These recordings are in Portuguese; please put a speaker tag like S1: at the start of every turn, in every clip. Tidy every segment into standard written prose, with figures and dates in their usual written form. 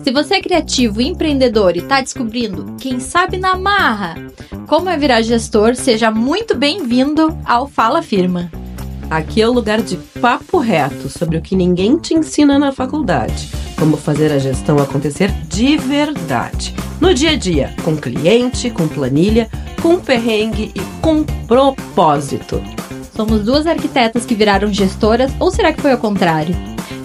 S1: Se você é criativo e empreendedor e está descobrindo, quem sabe na marra, como é virar gestor, seja muito bem-vindo ao Fala Firma.
S2: Aqui é o lugar de papo reto sobre o que ninguém te ensina na faculdade. Como fazer a gestão acontecer de verdade. No dia a dia, com cliente, com planilha, com perrengue e com propósito.
S1: Somos duas arquitetas que viraram gestoras, ou será que foi ao contrário?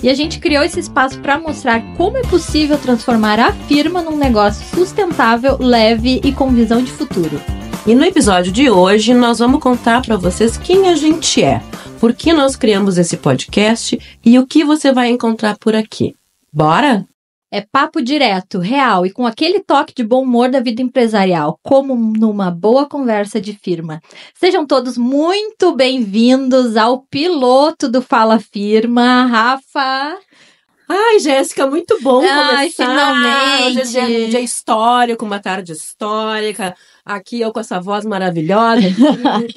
S1: E a gente criou esse espaço para mostrar como é possível transformar a firma num negócio sustentável, leve e com visão de futuro.
S2: E no episódio de hoje, nós vamos contar para vocês quem a gente é, por que nós criamos esse podcast e o que você vai encontrar por aqui. Bora?
S1: É papo direto, real e com aquele toque de bom humor da vida empresarial, como numa boa conversa de firma. Sejam todos muito bem-vindos ao piloto do Fala Firma, Rafa.
S2: Ai, Jéssica, muito bom começar.
S1: Finalmente.
S2: Hoje é um dia histórico, uma tarde histórica. Aqui eu com essa voz maravilhosa,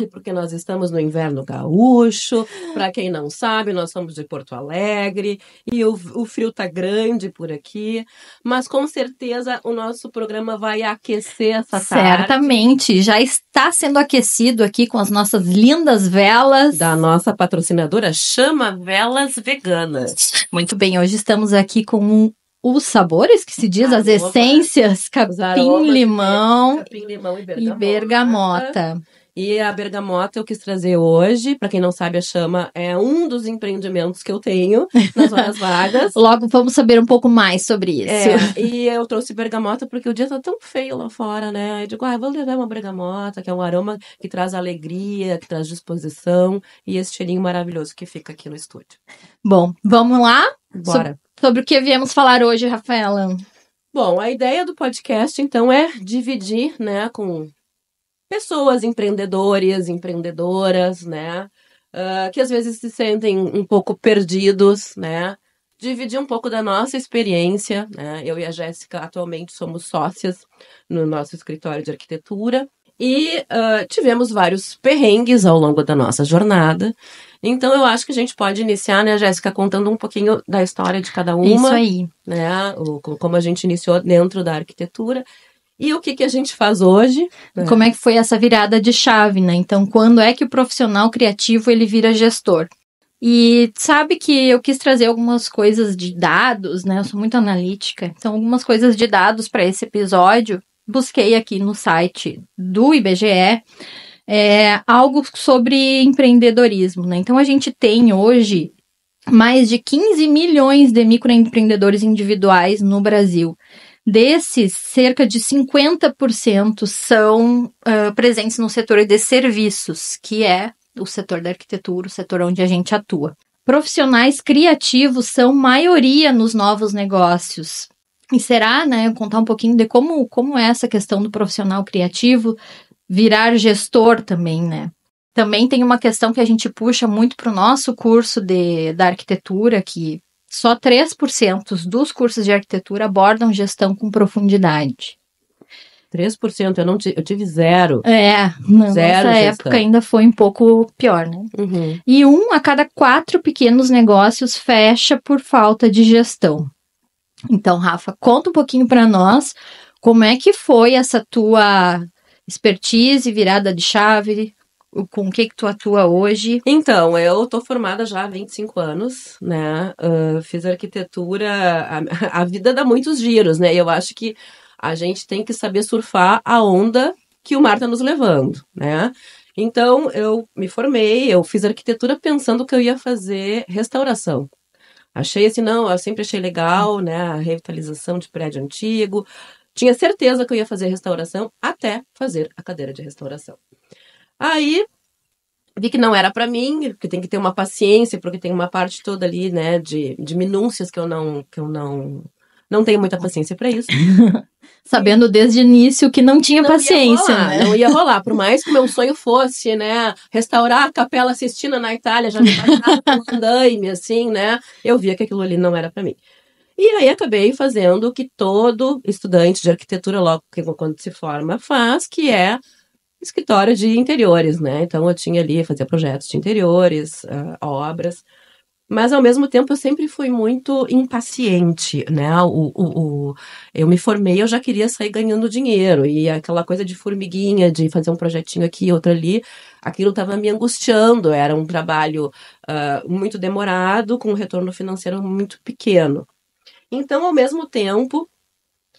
S2: porque nós estamos no inverno gaúcho. Para quem não sabe, nós somos de Porto Alegre e o frio tá grande por aqui. Mas com certeza o nosso programa vai aquecer essa tarde.
S1: Certamente, já está sendo aquecido aqui com as nossas lindas velas.
S2: Da nossa patrocinadora Chama Velas Veganas.
S1: Muito bem, hoje estamos aqui com os sabores que se diz, as essências, capim-limão e bergamota.
S2: E a bergamota eu quis trazer hoje, para quem não sabe, a Chama é um dos empreendimentos que eu tenho nas horas vagas.
S1: Logo vamos saber um pouco mais sobre isso.
S2: E eu trouxe bergamota porque o dia tá tão feio lá fora, né? Eu digo, vou levar uma bergamota, que é um aroma que traz alegria, que traz disposição, e esse cheirinho maravilhoso que fica aqui no estúdio.
S1: Bom, vamos lá?
S2: Bora.
S1: Sobre o que viemos falar hoje, Rafaela?
S2: Bom, a ideia do podcast, então, é dividir, né, com pessoas empreendedores, empreendedoras, né, que às vezes se sentem um pouco perdidos, né, dividir um pouco da nossa experiência, né, eu e a Jéssica atualmente somos sócias no nosso escritório de arquitetura e tivemos vários perrengues ao longo da nossa jornada. Então, eu acho que a gente pode iniciar, né, Jéssica, contando um pouquinho da história de cada uma.
S1: Isso aí.
S2: Né, como a gente iniciou dentro da arquitetura e o que a gente faz hoje. Né?
S1: Como é que foi essa virada de chave, né? Então, quando é que o profissional criativo, ele vira gestor? E sabe que eu quis trazer algumas coisas de dados, né? Eu sou muito analítica. Então, algumas coisas de dados para esse episódio. Busquei aqui no site do IBGE algo sobre empreendedorismo, né? Então, a gente tem hoje mais de 15 milhões de microempreendedores individuais no Brasil. Desses, cerca de 50% são presentes no setor de serviços, que é o setor da arquitetura, o setor onde a gente atua. Profissionais criativos são maioria nos novos negócios. E será, né, contar um pouquinho de como é essa questão do profissional criativo virar gestor também, né? Também tem uma questão que a gente puxa muito para o nosso curso da arquitetura, que só 3% dos cursos de arquitetura abordam gestão com profundidade.
S2: 3%, eu tive zero.
S1: Nessa época ainda foi um pouco pior, né?
S2: Uhum.
S1: E 1 a cada 4 pequenos negócios fecha por falta de gestão. Então, Rafa, conta um pouquinho para nós como é que foi essa tua expertise, virada de chave, com o que tu atua hoje?
S2: Então, eu tô formada já há 25 anos, né? Fiz arquitetura, a vida dá muitos giros, né? E eu acho que a gente tem que saber surfar a onda que o mar tá nos levando, né? Então, eu me formei, eu fiz arquitetura pensando que eu ia fazer restauração. Eu sempre achei legal, né? A revitalização de prédio antigo. Tinha certeza que eu ia fazer restauração até fazer a cadeira de restauração. Aí, vi que não era para mim, porque tem que ter uma paciência, porque tem uma parte toda ali, né, de minúcias que eu não tenho muita paciência para isso.
S1: Sabendo desde o início que não tinha paciência, né?
S2: Não ia rolar, por mais que meu sonho fosse, né, restaurar a Capela Sistina na Itália, já me imaginava com um andaime, assim, né, eu via que aquilo ali não era para mim. E aí acabei fazendo o que todo estudante de arquitetura, logo quando se forma, faz, que é escritório de interiores, né? Então eu tinha ali, fazia projetos de interiores, obras. Mas, ao mesmo tempo, eu sempre fui muito impaciente, né? Eu me formei, eu já queria sair ganhando dinheiro. E aquela coisa de formiguinha, de fazer um projetinho aqui, outro ali, aquilo estava me angustiando. Era um trabalho muito demorado, com um retorno financeiro muito pequeno. Então, ao mesmo tempo,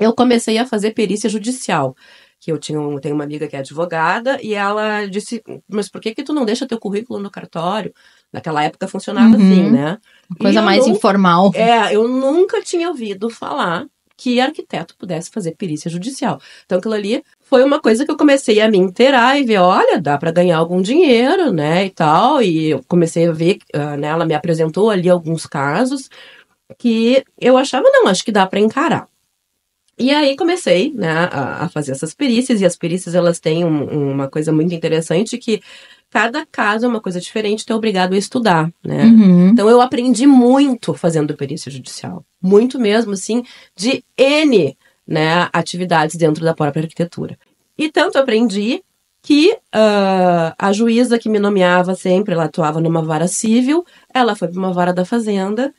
S2: eu comecei a fazer perícia judicial. Que eu tenho uma amiga que é advogada, e ela disse, mas por que tu não deixa teu currículo no cartório? Naquela época funcionava assim, né?
S1: Uma coisa mais informal.
S2: Eu nunca tinha ouvido falar que arquiteto pudesse fazer perícia judicial. Então, aquilo ali foi uma coisa que eu comecei a me inteirar e ver, olha, dá para ganhar algum dinheiro, né, e tal. E eu comecei a ver, né, ela me apresentou ali alguns casos que eu achava, não, acho que dá para encarar. E aí comecei, né, a fazer essas perícias, e as perícias, elas têm uma coisa muito interessante, que cada caso é uma coisa diferente, tu é obrigado a estudar, né? Então eu aprendi muito fazendo perícia judicial, muito mesmo, assim, de N, né, atividades dentro da própria arquitetura. E tanto aprendi que a juíza que me nomeava sempre, ela atuava numa vara civil, ela foi para uma vara da fazenda,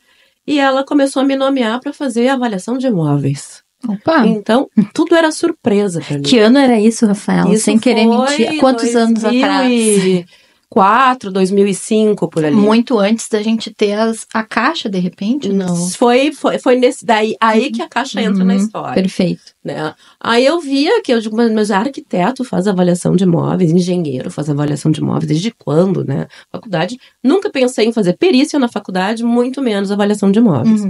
S2: e ela começou a me nomear para fazer avaliação de imóveis.
S1: Opa.
S2: Então, tudo era surpresa pra mim.
S1: Que ano era isso, Rafael?
S2: Isso
S1: sem querer mentir. Quantos anos atrás?
S2: 2004, 2005, por ali.
S1: Muito antes da gente ter a Caixa, de repente, não?
S2: Foi nesse daí, aí que a Caixa entra na história.
S1: Perfeito.
S2: Né? Aí eu via que, eu digo, mas arquiteto faz avaliação de imóveis, engenheiro faz avaliação de imóveis, desde quando, né? Faculdade, nunca pensei em fazer perícia na faculdade, muito menos avaliação de imóveis.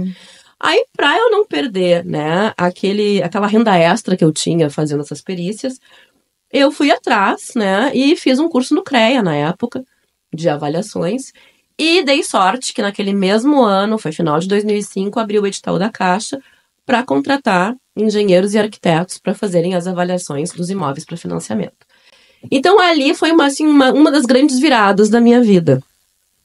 S2: Aí, pra eu não perder, né, aquela renda extra que eu tinha fazendo essas perícias, eu fui atrás, né, e fiz um curso no CREA, na época, de avaliações, e dei sorte que naquele mesmo ano, foi final de 2005, abriu o edital da Caixa para contratar engenheiros e arquitetos para fazerem as avaliações dos imóveis para financiamento. Então, ali foi uma das grandes viradas da minha vida,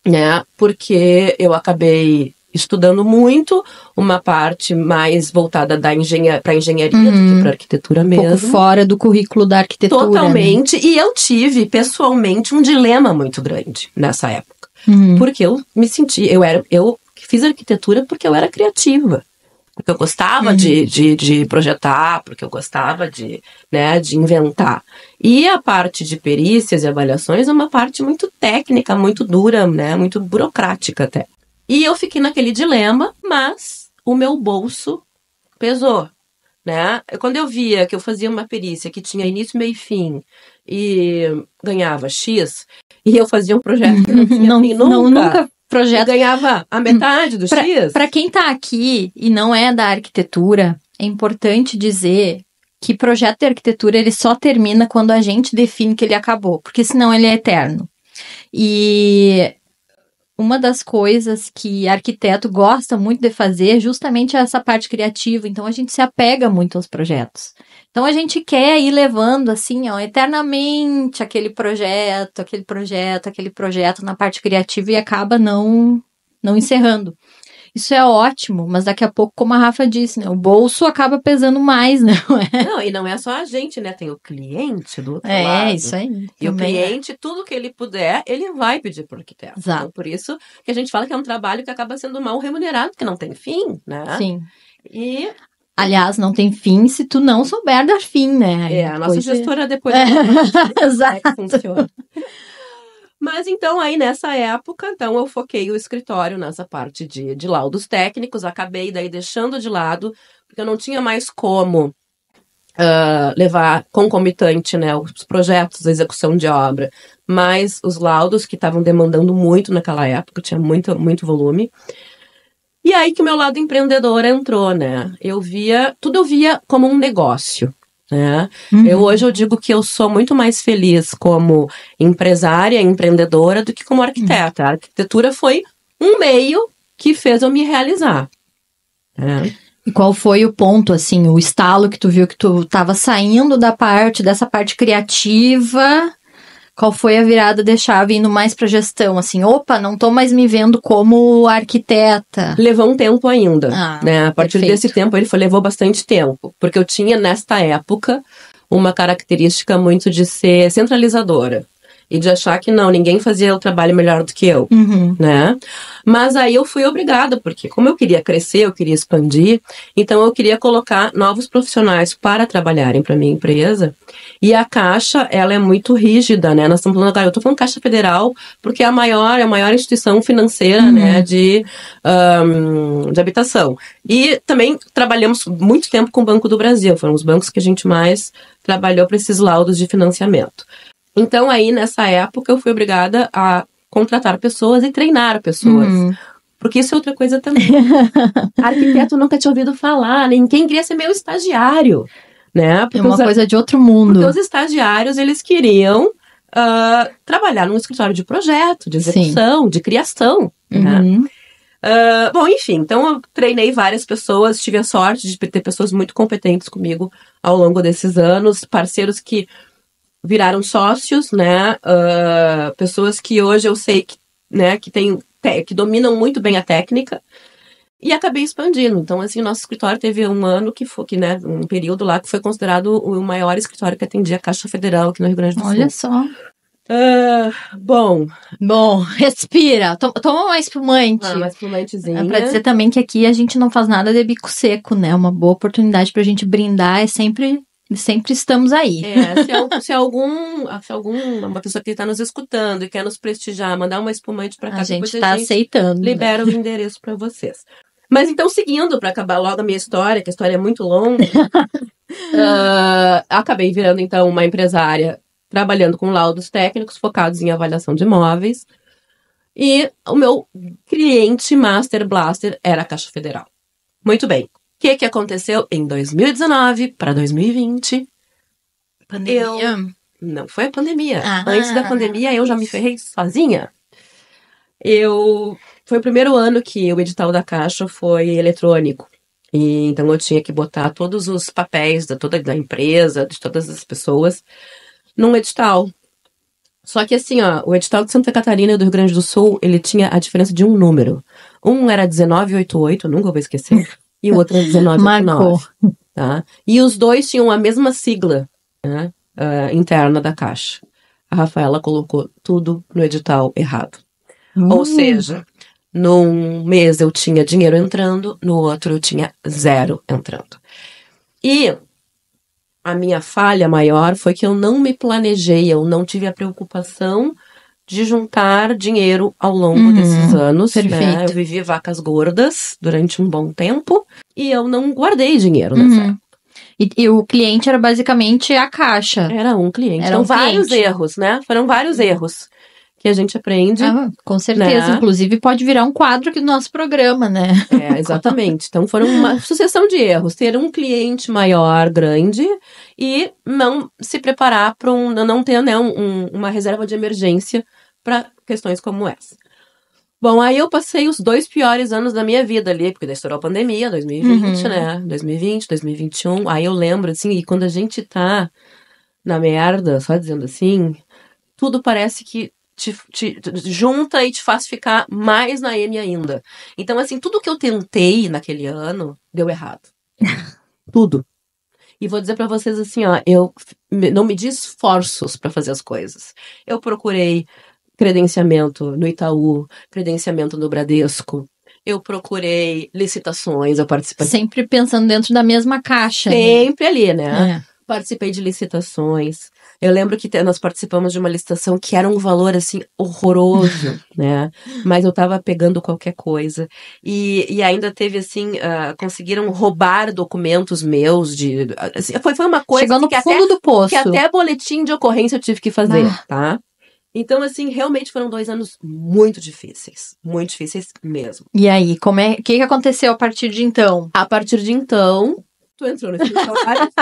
S2: né, porque eu acabei estudando muito, uma parte mais voltada para engenharia do que para arquitetura mesmo.
S1: Um pouco fora do currículo da arquitetura.
S2: Totalmente. Né? E eu tive, pessoalmente, um dilema muito grande nessa época. Porque eu me senti... Eu fiz arquitetura porque eu era criativa. Porque eu gostava de projetar, porque eu gostava de inventar. E a parte de perícias e avaliações é uma parte muito técnica, muito dura, né? Muito burocrática até. E eu fiquei naquele dilema, mas o meu bolso pesou, né? Quando eu via que eu fazia uma perícia que tinha início, meio e fim, e ganhava X, e eu fazia um projeto que não tinha fim nunca projeto. E ganhava a metade do X.
S1: Para quem tá aqui e não é da arquitetura, é importante dizer que projeto de arquitetura ele só termina quando a gente define que ele acabou, porque senão ele é eterno. E uma das coisas que arquiteto gosta muito de fazer é justamente essa parte criativa. Então, a gente se apega muito aos projetos. Então, a gente quer ir levando, assim, ó, eternamente aquele projeto na parte criativa e acaba não encerrando. Isso é ótimo, mas daqui a pouco, como a Rafa disse, né, o bolso acaba pesando mais, não é?
S2: Não, e não é só a gente, né? Tem o cliente do outro lado.
S1: É, isso aí.
S2: E o cliente, tudo que ele puder, ele vai pedir pro arquiteto.
S1: Exato.
S2: Então, por isso que a gente fala que é um trabalho que acaba sendo mal remunerado, porque não tem fim, né?
S1: Sim.
S2: E...
S1: Aliás, não tem fim se tu não souber dar fim, né?
S2: A nossa gestora depois...
S1: Exato.
S2: Como é que funciona. Mas então, aí nessa época, então eu foquei o escritório nessa parte de laudos técnicos, acabei daí deixando de lado, porque eu não tinha mais como levar concomitante, né, os projetos, a execução de obra, mas os laudos que estavam demandando muito naquela época, tinha muito volume. E aí que o meu lado empreendedor entrou, né? Eu via como um negócio. Né? Hoje eu digo que eu sou muito mais feliz como empresária, empreendedora, do que como arquiteta. A arquitetura foi um meio que fez eu me realizar.
S1: E qual foi o ponto, assim, o estalo que tu viu que tu estava saindo dessa parte criativa? Qual foi a virada de chave indo mais para gestão? Assim, opa, não tô mais me vendo como arquiteta.
S2: Levou um tempo ainda, né? A partir
S1: perfeito.
S2: desse tempo, levou bastante tempo. Porque eu tinha, nesta época, uma característica muito de ser centralizadora. e de achar que não, ninguém fazia o trabalho melhor do que eu, né? Mas aí eu fui obrigada, porque como eu queria crescer, eu queria expandir, então eu queria colocar novos profissionais para trabalharem para minha empresa. E a Caixa, ela é muito rígida, né? Nós estamos falando agora, eu estou falando Caixa Federal, porque é a maior instituição financeira, né, de habitação. E também trabalhamos muito tempo com o Banco do Brasil, foram os bancos que a gente mais trabalhou para esses laudos de financiamento. Então, aí, nessa época, eu fui obrigada a contratar pessoas e treinar pessoas. Porque isso é outra coisa também. Arquiteto nunca tinha ouvido falar, ninguém queria ser meu estagiário, né?
S1: Porque é uma coisa de outro mundo.
S2: Porque os estagiários, eles queriam trabalhar num escritório de projeto, de execução, de criação, né? Bom, enfim, então eu treinei várias pessoas, tive a sorte de ter pessoas muito competentes comigo ao longo desses anos, parceiros que viraram sócios, né? Pessoas que hoje eu sei que, né, que dominam muito bem a técnica, e acabei expandindo. Então, assim, nosso escritório teve um ano né, um período lá que foi considerado o maior escritório que atendia a Caixa Federal aqui no Rio Grande do Sul.
S1: Olha só.
S2: Bom,
S1: respira. Toma uma espumante.
S2: Uma espumantezinha.
S1: Pra dizer também que aqui a gente não faz nada de bico seco, né? Uma boa oportunidade pra gente brindar sempre estamos aí.
S2: Se uma pessoa que está nos escutando e quer nos prestigiar, mandar uma espumante para cá,
S1: a gente está aceitando.
S2: Libera o endereço para vocês. Mas então, seguindo, para acabar logo a minha história, que a história é muito longa, acabei virando, então, uma empresária trabalhando com laudos técnicos focados em avaliação de imóveis. E o meu cliente Master Blaster era a Caixa Federal. Muito bem. O que aconteceu em 2019 para 2020?
S1: Pandemia?
S2: Não foi a pandemia. Antes da pandemia, eu já me ferrei sozinha. Foi o primeiro ano que o edital da Caixa foi eletrônico. E então eu tinha que botar todos os papéis da empresa, de todas as pessoas, num edital. Só que assim, o edital de Santa Catarina e do Rio Grande do Sul, ele tinha a diferença de um número. Um era 1988, nunca vou esquecer, e o outro era 1989. Tá? E os dois tinham a mesma sigla, né, interna da Caixa. A Rafaela colocou tudo no edital errado. Ou seja, num mês eu tinha dinheiro entrando, no outro eu tinha 0 entrando. E a minha falha maior foi que eu não me planejei, eu não tive a preocupação de juntar dinheiro ao longo desses anos. Né? Eu vivi vacas gordas durante um bom tempo e eu não guardei dinheiro nessa época.
S1: E o cliente era basicamente a Caixa.
S2: Era um cliente. Então, vários erros, né? Foram vários erros que a gente aprende.
S1: Com certeza. Né? Inclusive, pode virar um quadro aqui do nosso programa, né?
S2: Exatamente. Então, foram uma sucessão de erros. Ter um cliente maior, grande, e não se preparar para não ter, né, uma reserva de emergência para questões como essa. Bom, aí eu passei os 2 piores anos da minha vida ali, porque daí estourou a pandemia, 2020, né? 2020, 2021. Aí eu lembro, assim, e quando a gente tá na merda, só dizendo assim, tudo parece que te junta e te faz ficar mais na M ainda. Então, assim, tudo que eu tentei naquele ano deu errado. Tudo. E vou dizer pra vocês assim, eu não medi esforços pra fazer as coisas. Eu procurei credenciamento no Itaú, credenciamento no Bradesco. Eu procurei licitações, eu participei.
S1: Sempre pensando dentro da mesma caixa.
S2: Sempre ali, né? Participei de licitações. Eu lembro que nós participamos de uma licitação que era um valor, assim, horroroso, né? Mas eu tava pegando qualquer coisa. E ainda teve, assim, conseguiram roubar documentos meus assim, foi uma coisa...
S1: Chegou no fundo do poço.
S2: Que até boletim de ocorrência eu tive que fazer, tá? Então, assim, realmente foram 2 anos muito difíceis mesmo.
S1: E aí, o que aconteceu a partir de então?
S2: A partir de então... Tu entrou no escritório.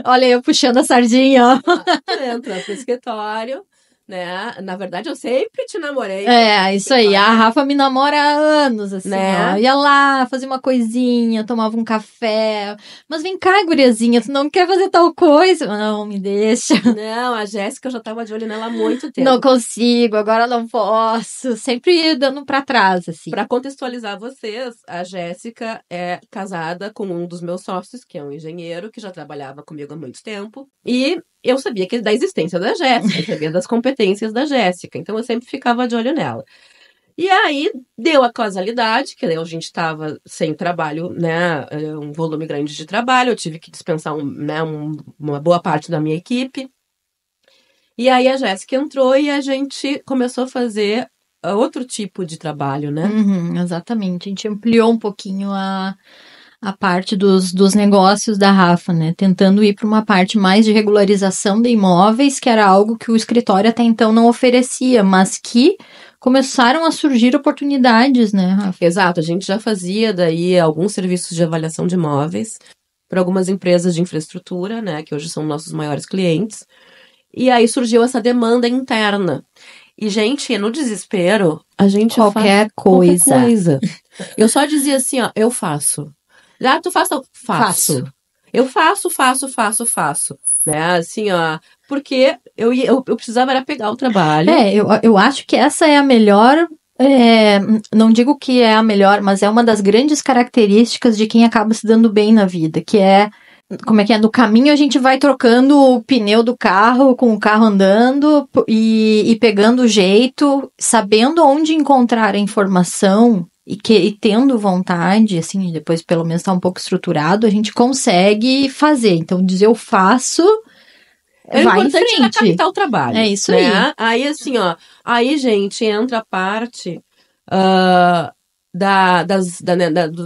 S1: Olha, eu puxando a sardinha, ó.
S2: Tu entrou no escritório, né? Na verdade, eu sempre te namorei.
S1: Isso aí. A Rafa me namora há anos, assim, né? Ó. Ia lá, fazia uma coisinha, tomava um café. Mas vem cá, guriazinha, tu não quer fazer tal coisa? Não, me deixa.
S2: Não, a Jéssica, eu já tava de olho nela há muito tempo.
S1: Não consigo, agora não posso. Sempre dando pra trás, assim.
S2: Pra contextualizar vocês, a Jéssica é casada com um dos meus sócios, que é um engenheiro, que já trabalhava comigo há muito tempo. E eu sabia da existência da Jéssica, eu sabia das competências da Jéssica, então eu sempre ficava de olho nela. E aí deu a causalidade, que a gente estava sem trabalho, né, um volume grande de trabalho, eu tive que dispensar uma boa parte da minha equipe. E aí a Jéssica entrou e a gente começou a fazer outro tipo de trabalho, né?
S1: Exatamente, a gente ampliou um pouquinho a parte dos negócios da Rafa, né? Tentando ir para uma parte mais de regularização de imóveis, que era algo que o escritório até então não oferecia, mas que começaram a surgir oportunidades, né, Rafa?
S2: Exato, a gente já fazia daí alguns serviços de avaliação de imóveis para algumas empresas de infraestrutura, né, que hoje são nossos maiores clientes. E aí surgiu essa demanda interna. E, gente, no desespero, a gente
S1: qualquer
S2: faz qualquer coisa. Eu só dizia assim, ó, eu faço. Ah, tu faz? Faço. Eu faço. Né, assim, ó, porque eu precisava era pegar o trabalho.
S1: Eu acho que essa é a melhor, não digo que é a melhor, mas é uma das grandes características de quem acaba se dando bem na vida, que é, como é que é? No caminho a gente vai trocando o pneu do carro com o carro andando e pegando o jeito, sabendo onde encontrar a informação e tendo vontade, assim, depois pelo menos tá um pouco estruturado, a gente consegue fazer. Então, dizer eu faço, vai em frente.
S2: Era captar o trabalho.
S1: É isso
S2: né?
S1: aí.
S2: Aí, assim, ó, gente, entra a parte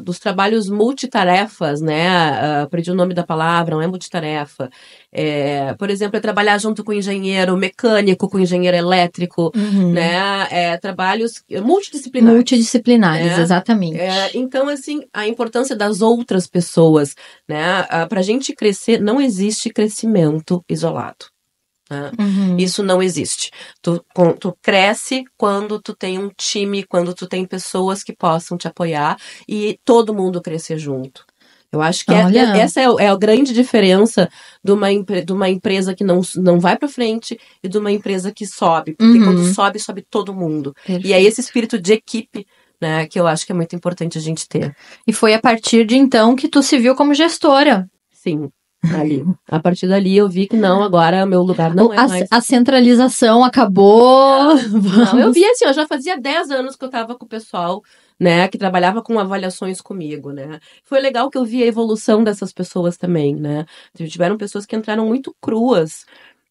S2: dos trabalhos multitarefas, né? Perdi o nome da palavra, não é multitarefa. Por exemplo, é trabalhar junto com o engenheiro mecânico, com o engenheiro elétrico, né? Trabalhos multidisciplinares.
S1: Multidisciplinares, exatamente.
S2: Então, assim, a importância das outras pessoas, né? Pra gente crescer, não existe crescimento isolado. Isso não existe. Tu cresce quando tu tem um time, quando tu tem pessoas que possam te apoiar e todo mundo crescer junto. Eu acho que essa é a grande diferença de uma empresa que não vai para frente e de uma empresa que sobe. Porque quando sobe todo mundo.
S1: Perfeito.
S2: E é esse espírito de equipe, né, que eu acho que é muito importante a gente ter.
S1: E foi a partir de então que tu se viu como gestora.
S2: Sim. Ali. A partir dali eu vi que não, agora meu lugar não é mais.
S1: A centralização acabou.
S2: Não, eu vi assim, eu já fazia 10 anos que eu tava com o pessoal, né, que trabalhava com avaliações comigo, né. Foi legal que eu vi a evolução dessas pessoas também, né. Tiveram pessoas que entraram muito cruas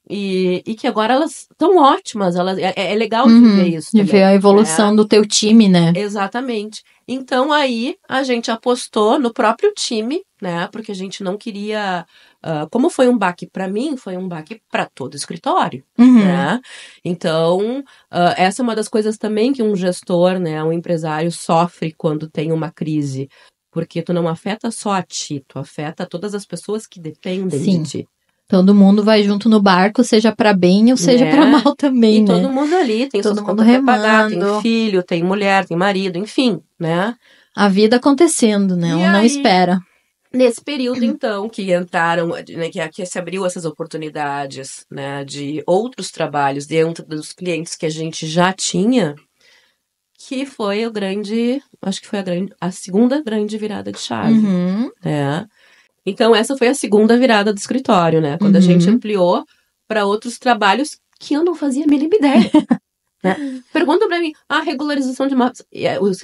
S2: e que agora elas estão ótimas, é legal de ver isso
S1: de
S2: também,
S1: ver a evolução do teu time, né.
S2: Exatamente. Então aí a gente apostou no próprio time, né, porque a gente não queria... como foi um baque para mim, foi um baque para todo o escritório, né? Então, essa é uma das coisas também que um gestor, né, um empresário sofre quando tem uma crise, porque tu não afeta só a ti, tu afeta todas as pessoas que dependem de ti.
S1: Todo mundo vai junto no barco, seja para bem ou seja para mal também,
S2: e
S1: né?
S2: todo mundo ali tem
S1: todo
S2: suas
S1: mundo
S2: contas pra pagar, tem
S1: remando.
S2: filho, tem mulher, tem marido, enfim, né?
S1: A vida acontecendo, né? Ela não espera.
S2: Nesse período, então, que entraram, né, que se abriu essas oportunidades, né, de outros trabalhos dentro dos clientes que a gente já tinha, que foi acho que foi a segunda grande virada de chave, né? Então, essa foi a segunda virada do escritório, né? Quando a gente ampliou para outros trabalhos que eu não fazia a mínima ideia. Né? Perguntam pra mim, a regularização de imóveis,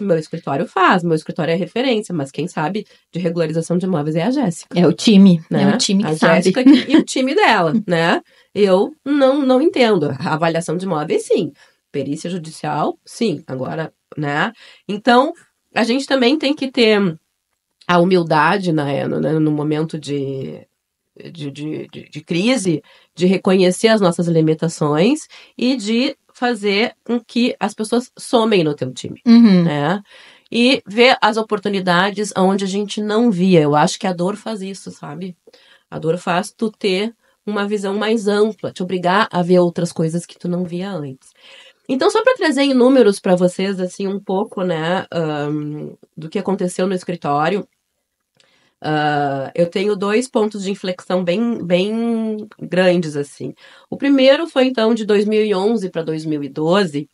S2: o meu escritório faz, meu escritório é referência, mas quem sabe de regularização de imóveis é a Jéssica.
S1: É o time,
S2: né?
S1: É o time que sabe.
S2: A Jéssica e o time dela, né? Eu não entendo. A avaliação de imóveis, sim. Perícia judicial, sim. Agora, né? Então, a gente também tem que ter a humildade, né, no momento de crise, de reconhecer as nossas limitações e de fazer com que as pessoas somem no teu time, né? E ver as oportunidades onde a gente não via. Eu acho que a dor faz isso, sabe? A dor faz tu ter uma visão mais ampla, te obrigar a ver outras coisas que tu não via antes. Então, só para trazer em números para vocês, assim, um pouco, né, do que aconteceu no escritório, eu tenho 2 pontos de inflexão bem grandes, assim. O primeiro foi, então, de 2011 para 2012,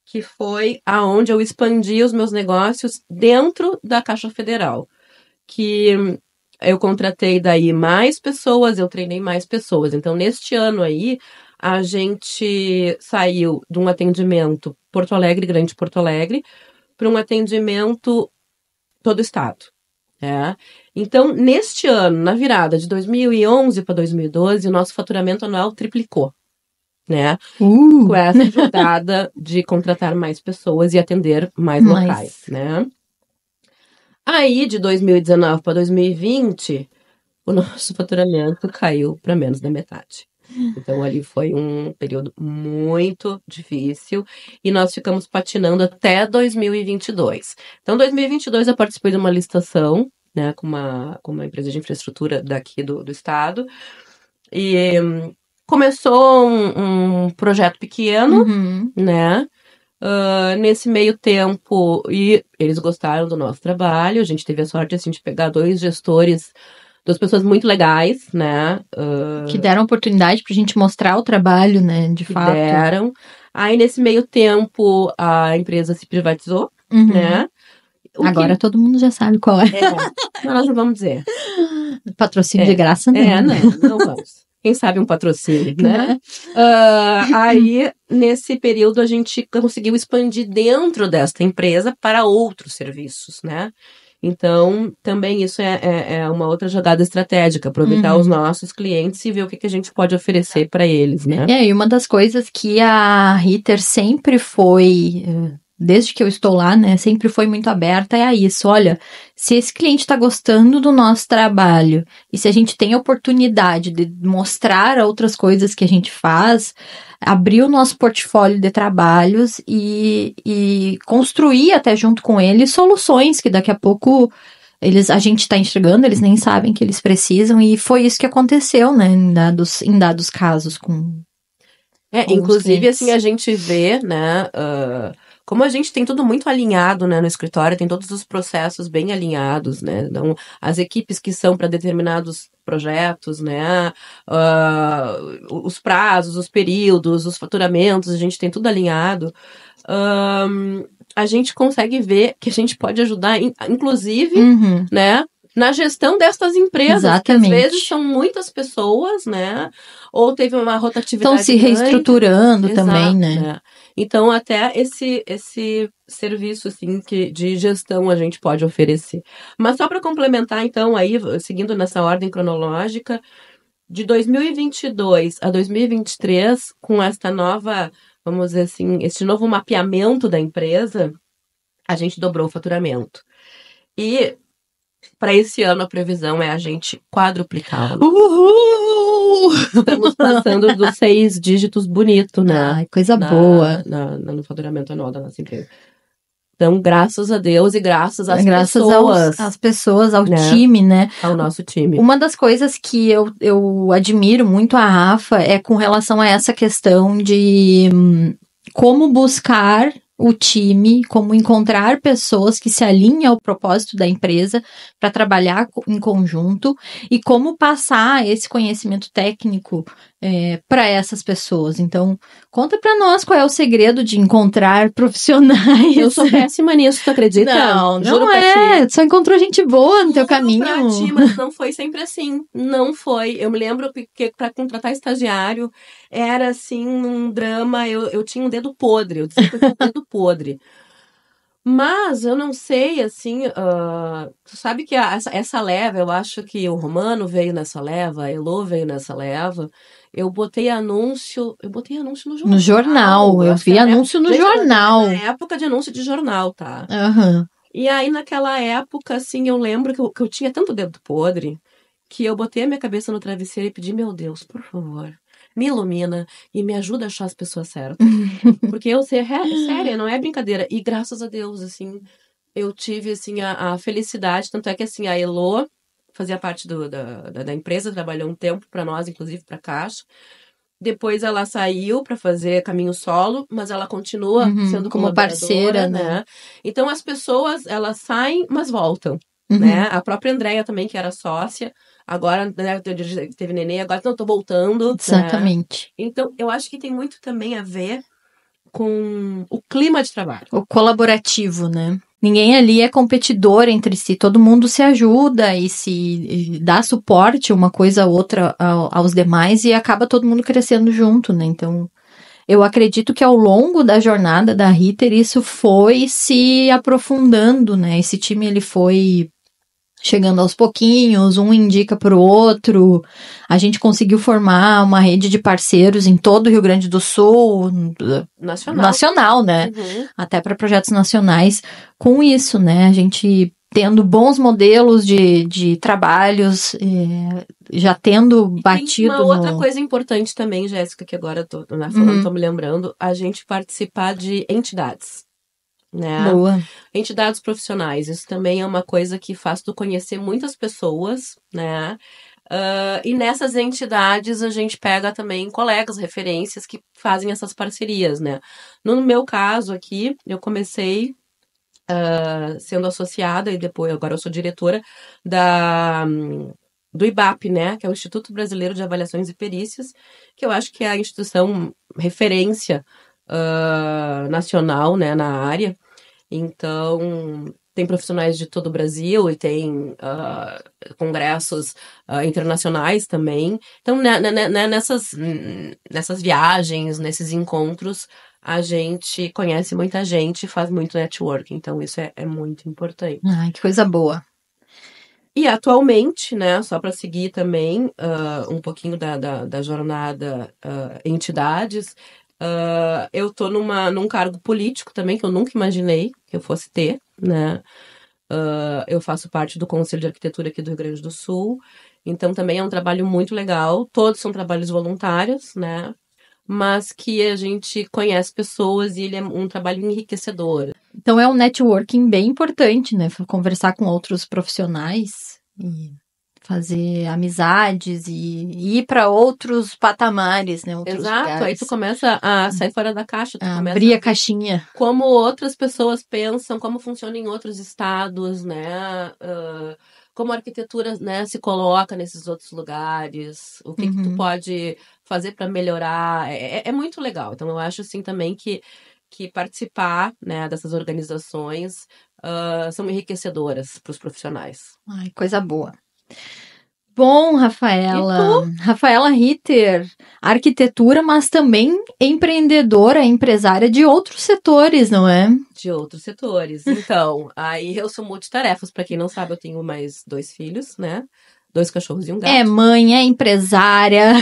S2: que foi aonde eu expandi os meus negócios dentro da Caixa Federal. Que eu contratei daí mais pessoas, eu treinei mais pessoas. Então, neste ano aí, a gente saiu de um atendimento Porto Alegre, Grande Porto Alegre, para um atendimento todo o estado. Né? Então, neste ano, na virada de 2011 para 2012, o nosso faturamento anual triplicou. Né? Com essa jogada de contratar mais pessoas e atender mais locais. Né? Aí, de 2019 para 2020, o nosso faturamento caiu para menos da metade. Então, ali foi um período muito difícil e nós ficamos patinando até 2022. Então, em 2022, eu participei de uma licitação, né, com uma empresa de infraestrutura daqui do estado. E começou um projeto pequeno, né? Nesse meio tempo, e eles gostaram do nosso trabalho. A gente teve a sorte assim, de pegar 2 gestores, 2 pessoas muito legais, né?
S1: Que deram oportunidade pra gente mostrar o trabalho, né? De fato.
S2: Deram. Aí, nesse meio tempo, a empresa se privatizou, né?
S1: Agora todo mundo já sabe qual é.
S2: Nós não vamos dizer.
S1: Patrocínio de graça, não.
S2: Não vamos. Quem sabe um patrocínio, né? Aí, nesse período, a gente conseguiu expandir dentro desta empresa para outros serviços, né? Então, também isso é uma outra jogada estratégica, aproveitar os nossos clientes e ver o que a gente pode oferecer para eles, né?
S1: E uma das coisas que a Ritter sempre foi, desde que eu estou lá, né, sempre foi muito aberta é a isso. Olha, se esse cliente está gostando do nosso trabalho e se a gente tem a oportunidade de mostrar outras coisas que a gente faz, abrir o nosso portfólio de trabalhos e construir até junto com eles soluções que daqui a pouco a gente está enxergando, eles nem sabem que eles precisam, e foi isso que aconteceu, né, em dados casos com
S2: inclusive, assim, a gente vê, né, como a gente tem tudo muito alinhado, né, no escritório, tem todos os processos bem alinhados, né, então, as equipes que são para determinados projetos, né, os prazos, os períodos, os faturamentos, a gente tem tudo alinhado, a gente consegue ver que a gente pode ajudar, inclusive, né, na gestão destas empresas,
S1: Exatamente.
S2: que às vezes são muitas pessoas, né? Ou teve uma rotatividade
S1: Estão se reestruturando também, né?
S2: Então, até esse serviço, assim, de gestão a gente pode oferecer. Mas só para complementar, então, aí, seguindo nessa ordem cronológica, de 2022 a 2023, com esta nova, vamos dizer assim, este novo mapeamento da empresa, a gente dobrou o faturamento. E para esse ano, a previsão é a gente quadruplicar.
S1: Uhul!
S2: Estamos passando dos 6 dígitos bonito, né?
S1: Ai, coisa boa.
S2: No faturamento anual da nossa empresa. Então, graças a Deus e graças às
S1: pessoas, ao time, né?
S2: Ao nosso time.
S1: Uma das coisas que eu admiro muito a Rafa é com relação a essa questão de como buscar o time, como encontrar pessoas que se alinhem ao propósito da empresa para trabalhar em conjunto e como passar esse conhecimento técnico para essas pessoas. Então, conta para nós qual é o segredo de encontrar profissionais.
S2: Eu sou péssima nisso, tu acredita?
S1: Não é. Só encontrou gente boa no teu caminho.
S2: Pra ti, mas não foi sempre assim. Não foi. Eu me lembro que para contratar estagiário era assim um drama. Eu tinha um dedo podre. Eu disse que eu tinha um dedo podre. Mas eu não sei, assim, tu sabe que essa leva, eu acho que o Romano veio nessa leva, a Elô veio nessa leva. Eu botei anúncio no jornal.
S1: No jornal, eu vi anúncio no jornal.
S2: Na época de anúncio de jornal, tá?
S1: Uhum.
S2: E aí, naquela época, assim, eu lembro que eu tinha tanto dedo podre que eu botei a minha cabeça no travesseiro e pedi, meu Deus, por favor, me ilumina e me ajuda a achar as pessoas certas. Porque eu sei, sério, não é brincadeira. E graças a Deus, assim, eu tive, assim, a felicidade. Tanto é que, assim, a Elô fazia parte da empresa, trabalhou um tempo para nós, inclusive para a Caixa. Depois ela saiu para fazer caminho solo, mas ela continua sendo
S1: como parceira, né?
S2: Então as pessoas, elas saem, mas voltam, né? A própria Andréia também, que era sócia, agora, né, teve neném, agora não, tô voltando.
S1: Exatamente.
S2: Né? Então, eu acho que tem muito também a ver com o clima de trabalho.
S1: O colaborativo, né? Ninguém ali é competidor entre si, todo mundo se ajuda e dá suporte uma coisa a outra aos demais e acaba todo mundo crescendo junto, né? Então, eu acredito que ao longo da jornada da Ritter isso foi se aprofundando, né? Esse time ele foi chegando aos pouquinhos, um indica para o outro. A gente conseguiu formar uma rede de parceiros em todo o Rio Grande do Sul, nacional, né?
S2: Uhum.
S1: Até para projetos nacionais. Com isso, né? A gente tendo bons modelos de trabalhos, já tendo batido.
S2: Uma outra coisa importante também, Jéssica, que agora eu tô falando, tô me lembrando, a gente participar de entidades. Né?
S1: Boa.
S2: Entidades profissionais, isso também é uma coisa que faz tu conhecer muitas pessoas, né? E nessas entidades a gente pega também colegas, referências que fazem essas parcerias, né? No meu caso aqui, eu comecei sendo associada e depois, agora eu sou diretora do IBAP, né? Que é o Instituto Brasileiro de Avaliações e Perícias, que eu acho que é a instituição referência nacional, né, na área. Então, tem profissionais de todo o Brasil e tem congressos internacionais também. Então, nessas viagens, nesses encontros, a gente conhece muita gente, faz muito networking. Então, isso é muito importante.
S1: Ai, que coisa boa.
S2: E atualmente, né, só para seguir também um pouquinho da jornada entidades, eu tô num cargo político também, que eu nunca imaginei que eu fosse ter, né? Eu faço parte do Conselho de Arquitetura aqui do Rio Grande do Sul, então também é um trabalho muito legal, todos são trabalhos voluntários, né? Mas que a gente conhece pessoas e ele é um trabalho enriquecedor.
S1: Então é um networking bem importante, né? Conversar com outros profissionais e fazer amizades e ir para outros patamares, né? Outros
S2: Exato,
S1: lugares.
S2: aí tu começa a sair fora da caixa. Tu começa
S1: abrir a caixinha.
S2: Como outras pessoas pensam, como funciona em outros estados, né? Como a arquitetura, né, se coloca nesses outros lugares, o que tu pode fazer para melhorar. É muito legal. Então, eu acho assim também que participar, né, dessas organizações são enriquecedoras para os profissionais.
S1: Ai, coisa boa. Bom, Rafaela Ritter, arquitetura, mas também empreendedora, empresária de outros setores, não é?
S2: De outros setores. Então, aí eu sou multitarefas. Para quem não sabe, eu tenho mais 2 filhos, né? 2 cachorros e um gato.
S1: É mãe, é empresária,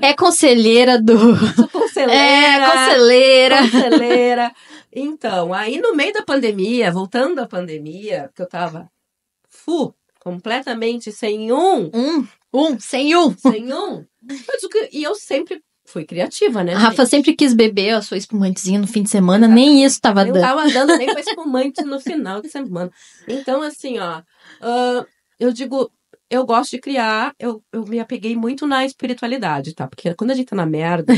S1: é conselheira do...
S2: Sou conselheira.
S1: Conselheira.
S2: Então, aí no meio da pandemia, voltando à pandemia, que eu tava completamente sem
S1: sem um.
S2: E eu sempre fui criativa, né?
S1: A Rafa sempre quis beber a sua espumantezinha no fim de semana, nem isso tava dando.
S2: Eu tava dando nem pra espumante no final de semana. Então, assim, eu digo, eu gosto de criar, eu me apeguei muito na espiritualidade, tá? Porque quando a gente tá na merda,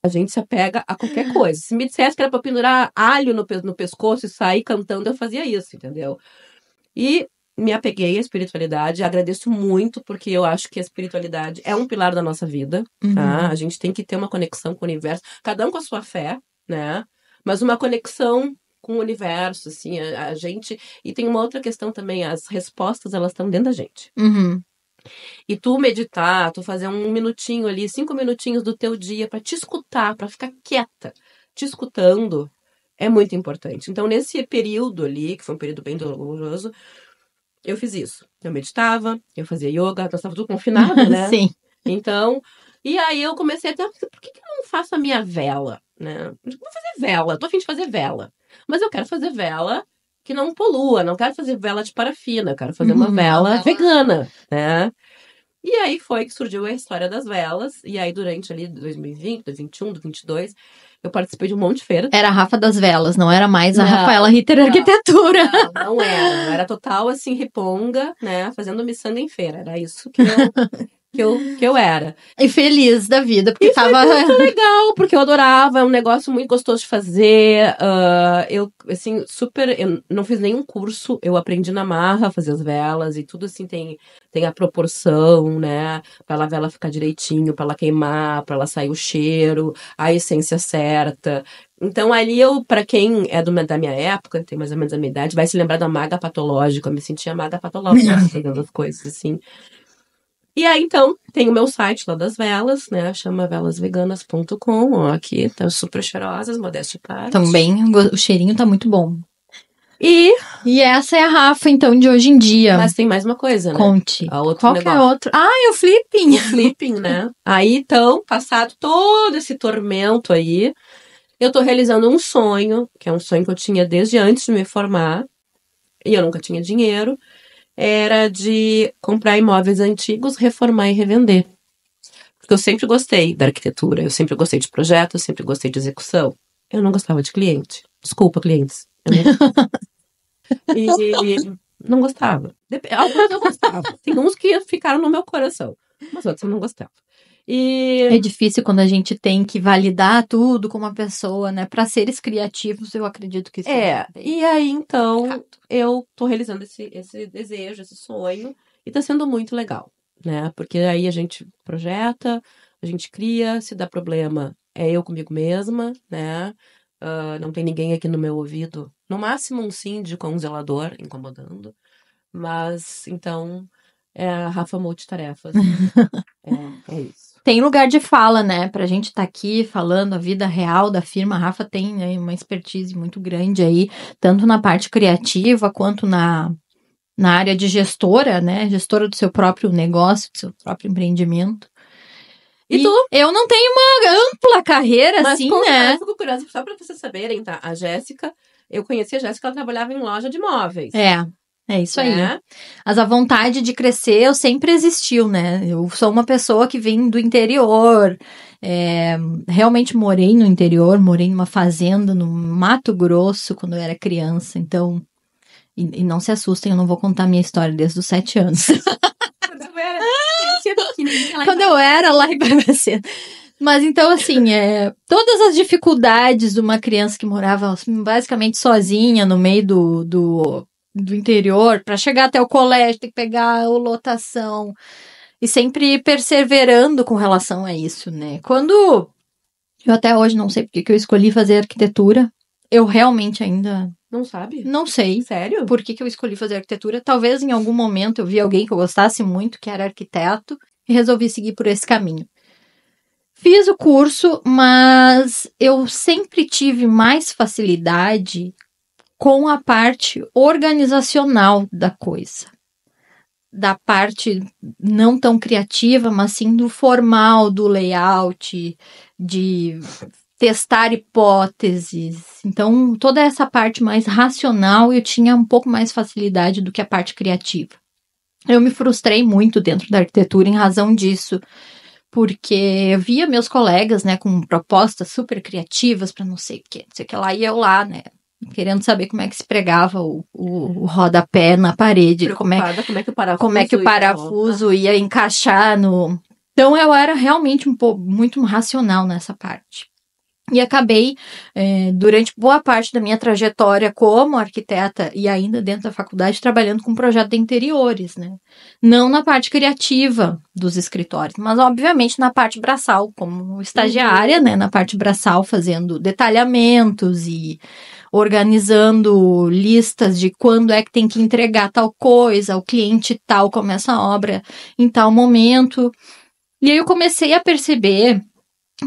S2: a gente se apega a qualquer coisa. Se me dissesse que era pra pendurar alho no pescoço e sair cantando, eu fazia isso, entendeu? E me apeguei à espiritualidade, agradeço muito, porque eu acho que a espiritualidade é um pilar da nossa vida, tá? A gente tem que ter uma conexão com o universo, cada um com a sua fé, né? Mas uma conexão com o universo, assim, a gente... E tem uma outra questão também, as respostas, elas estão dentro da gente. E tu meditar, tu fazer 1 minutinho ali, 5 minutinhos do teu dia para te escutar, para ficar quieta, te escutando, é muito importante. Então, nesse período ali, que foi um período bem doloroso, eu fiz isso. Eu meditava, eu fazia yoga, nós estava tudo confinado, né?
S1: Sim.
S2: Então, e aí eu comecei a ter, por que eu não faço a minha vela, né? Eu vou fazer vela, tô a fim de fazer vela. Mas eu quero fazer vela que não polua, não quero fazer vela de parafina, eu quero fazer uma vela vegana, né? E aí foi que surgiu a história das velas, e aí durante ali 2020, 2021, 2022, eu participei de um monte de feira.
S1: Era a Rafa das Velas, não era mais a Rafaela Ritter Arquitetura.
S2: Não era total assim, riponga, né, fazendo miçanga em feira, era isso que que eu era.
S1: E feliz da vida, porque tava...
S2: Foi muito legal, porque eu adorava, é um negócio muito gostoso de fazer. Eu, assim, eu não fiz nenhum curso, eu aprendi na marra a fazer as velas e tudo assim tem a proporção, né? Pra a vela ficar direitinho, pra ela queimar, pra ela sair o cheiro, a essência certa. Então, ali pra quem é da minha época, tem mais ou menos a minha idade, vai se lembrar da maga patológica. Eu me sentia maga patológica fazendo as coisas, assim. E aí, então, tem o meu site lá das velas, né? Chama velasveganas.com. Ó, aqui, tá super cheirosas, modéstia à parte.
S1: Também, o cheirinho tá muito bom.
S2: E
S1: essa é a Rafa, então, de hoje em dia.
S2: Mas tem mais uma coisa, né?
S1: Conte.
S2: Qual
S1: que é outro? É o flipping.
S2: O flipping, né? Aí, então, passado todo esse tormento aí, eu tô realizando um sonho, que é um sonho que eu tinha desde antes de me formar, e eu nunca tinha dinheiro, era de comprar imóveis antigos, reformar e revender. Porque eu sempre gostei da arquitetura, eu sempre gostei de projeto, eu sempre gostei de execução. Eu não gostava de cliente. Desculpa, clientes. E não gostava. Alguns eu gostava. Tem uns que ficaram no meu coração, mas outros eu não gostava.
S1: É difícil quando a gente tem que validar tudo com uma pessoa, né? Para seres criativos, eu acredito que sim.
S2: E aí, então, eu tô realizando esse desejo, esse sonho, e tá sendo muito legal, né? Porque aí a gente projeta, a gente cria, se dá problema, é eu comigo mesma, né? Não tem ninguém aqui no meu ouvido. No máximo um síndico, um zelador incomodando. Mas, então, é a Rafa multitarefas. É isso.
S1: Tem lugar de fala, né? Pra gente estar aqui falando a vida real da firma. A Rafa tem, né, uma expertise muito grande aí, tanto na parte criativa quanto na área de gestora, né? Gestora do seu próprio negócio, do seu próprio empreendimento.
S2: E tu?
S1: Eu não tenho uma ampla carreira,
S2: mas,
S1: assim,
S2: né?
S1: né?
S2: Eu fico curiosa, só pra vocês saberem, tá? A Jéssica, eu conheci a Jéssica, ela trabalhava em loja de móveis.
S1: É isso aí. Mas a vontade de crescer sempre existiu, né? Eu sou uma pessoa que vem do interior, realmente morei no interior, morei numa fazenda no Mato Grosso quando eu era criança, então... E não se assustem, eu não vou contar minha história desde os 7 anos. Quando eu era lá em Barbacena. Mas então, assim, todas as dificuldades de uma criança que morava assim, basicamente sozinha no meio do interior, para chegar até o colégio, tem que pegar a lotação, e sempre perseverando com relação a isso, né? Quando eu até hoje não sei porque que eu escolhi fazer arquitetura, eu realmente ainda...
S2: Não sabe?
S1: Não sei.
S2: Sério?
S1: Por que eu escolhi fazer arquitetura. Talvez em algum momento eu vi alguém que eu gostasse muito, que era arquiteto, e resolvi seguir por esse caminho. Fiz o curso, mas eu sempre tive mais facilidade com a parte organizacional da coisa. Da parte não tão criativa, mas sim do formal, do layout, de testar hipóteses. Então, toda essa parte mais racional eu tinha um pouco mais facilidade do que a parte criativa. Eu me frustrei muito dentro da arquitetura em razão disso, porque eu via meus colegas, né, com propostas super criativas para não sei o que lá, e eu lá, né, querendo saber como é que se pregava o rodapé na parede, como é que o parafuso ia encaixar no... Então, eu era realmente muito racional nessa parte. E acabei, durante boa parte da minha trajetória como arquiteta e ainda dentro da faculdade, trabalhando com projeto de interiores, né? Não na parte criativa dos escritórios, mas obviamente na parte braçal, como estagiária, né? Na parte braçal, fazendo detalhamentos e organizando listas de quando é que tem que entregar tal coisa, o cliente tal começa a obra em tal momento. E aí eu comecei a perceber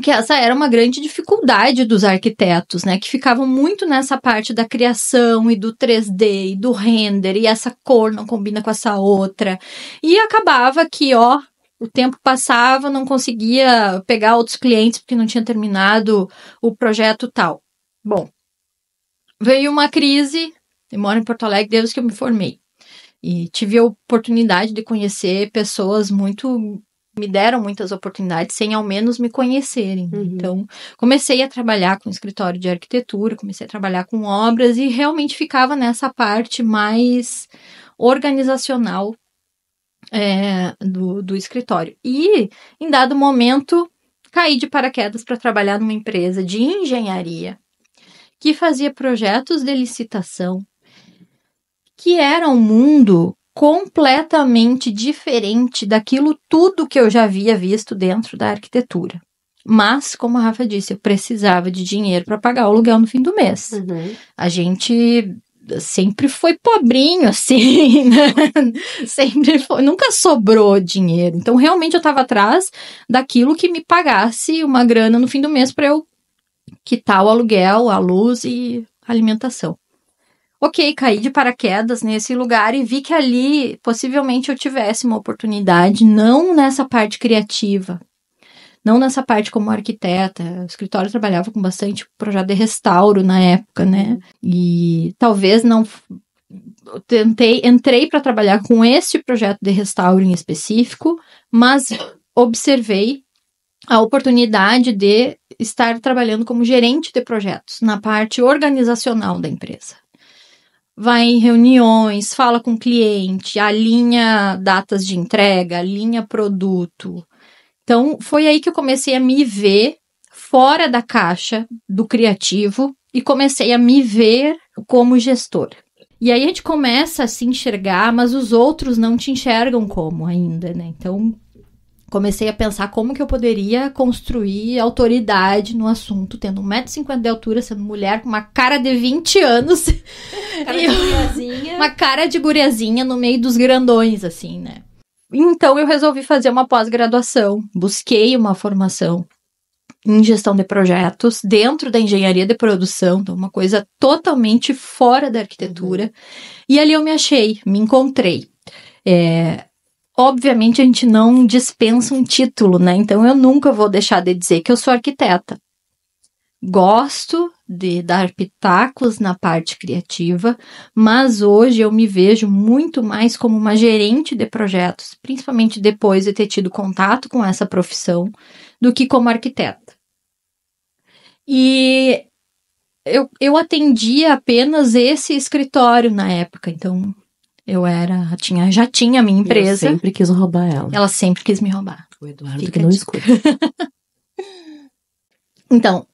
S1: que essa era uma grande dificuldade dos arquitetos, né? Que ficavam muito nessa parte da criação e do 3D e do render, e essa cor não combina com essa outra. E acabava que, o tempo passava, não conseguia pegar outros clientes porque não tinha terminado o projeto tal. Bom, veio uma crise, eu moro em Porto Alegre desde que eu me formei. E tive a oportunidade de conhecer pessoas me deram muitas oportunidades sem ao menos me conhecerem. Uhum. Então, comecei a trabalhar com escritório de arquitetura, comecei a trabalhar com obras e realmente ficava nessa parte mais organizacional do escritório. E, em dado momento, caí de paraquedas para trabalhar numa empresa de engenharia que fazia projetos de licitação, que era um mundo completamente diferente daquilo tudo que eu já havia visto dentro da arquitetura. Mas, como a Rafa disse, eu precisava de dinheiro para pagar o aluguel no fim do mês.
S2: Uhum.
S1: A gente sempre foi pobrinho, assim, né? Sempre foi, nunca sobrou dinheiro. Então, realmente, eu estava atrás daquilo que me pagasse uma grana no fim do mês para eu quitar o aluguel, a luz e a alimentação. Ok, caí de paraquedas nesse lugar e vi que ali, possivelmente, eu tivesse uma oportunidade, não nessa parte criativa, não nessa parte como arquiteta. O escritório trabalhava com bastante projeto de restauro na época, né? E talvez não... Entrei para trabalhar com esse projeto de restauro em específico, mas observei a oportunidade de estar trabalhando como gerente de projetos na parte organizacional da empresa. Vai em reuniões, fala com o cliente, alinha datas de entrega, alinha produto. Então, foi aí que eu comecei a me ver fora da caixa do criativo e comecei a me ver como gestor. E aí a gente começa a se enxergar, mas os outros não te enxergam como ainda, né? Então, comecei a pensar como que eu poderia construir autoridade no assunto, tendo 1,50 m de altura, sendo mulher, com uma cara de 20 anos.
S2: Cara de guriazinha.
S1: Uma cara de guriazinha no meio dos grandões, assim, né? Então, eu resolvi fazer uma pós-graduação. Busquei uma formação em gestão de projetos dentro da engenharia de produção, então uma coisa totalmente fora da arquitetura. Uhum. E ali eu me achei, me encontrei. Obviamente, a gente não dispensa um título, né? Então, eu nunca vou deixar de dizer que eu sou arquiteta. Gosto de dar pitacos na parte criativa, mas hoje eu me vejo muito mais como uma gerente de projetos, principalmente depois de ter tido contato com essa profissão, do que como arquiteta. E eu atendia apenas esse escritório na época, então... já tinha a minha empresa.
S2: Eu sempre quis roubar ela.
S1: Ela sempre quis me roubar.
S2: O Eduardo que não escuta.
S1: Então,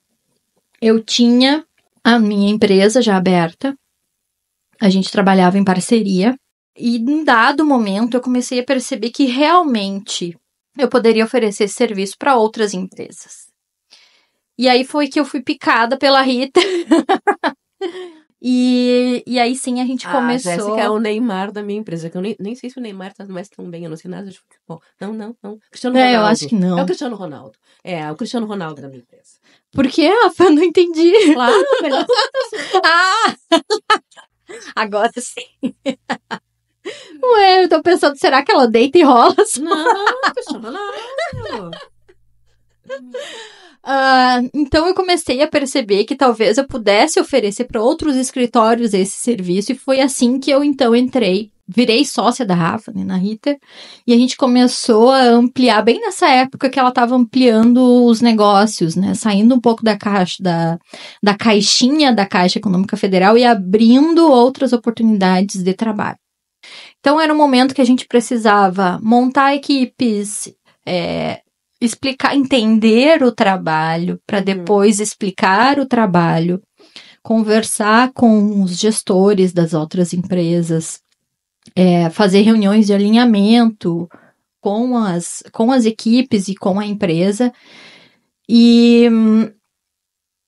S1: eu tinha a minha empresa já aberta. A gente trabalhava em parceria. E em dado momento, eu comecei a perceber que realmente eu poderia oferecer esse serviço para outras empresas. E aí foi que eu fui picada pela Rita. E aí sim a gente começou...
S2: A Jéssica é o Neymar da minha empresa, que eu nem sei se o Neymar tá mais tão bem, eu não sei nada de futebol. Não. Cristiano Ronaldo.
S1: Eu acho que não.
S2: É o Cristiano Ronaldo. É o Cristiano Ronaldo da minha empresa.
S1: Por que, Rafa? Eu não entendi.
S2: Claro, melhor.
S1: Agora sim. Ué, eu tô pensando, será que ela deita e rola?
S2: Não, Cristiano Ronaldo.
S1: Então eu comecei a perceber que talvez eu pudesse oferecer para outros escritórios esse serviço, e foi assim que eu então virei sócia da Rafa, né, na Rita, e a gente começou a ampliar, bem nessa época que ela estava ampliando os negócios, né, saindo um pouco da caixa, da caixinha da Caixa Econômica Federal e abrindo outras oportunidades de trabalho. Então era um momento que a gente precisava montar equipes, entender o trabalho, para depois explicar o trabalho, conversar com os gestores das outras empresas, fazer reuniões de alinhamento com as equipes e com a empresa. E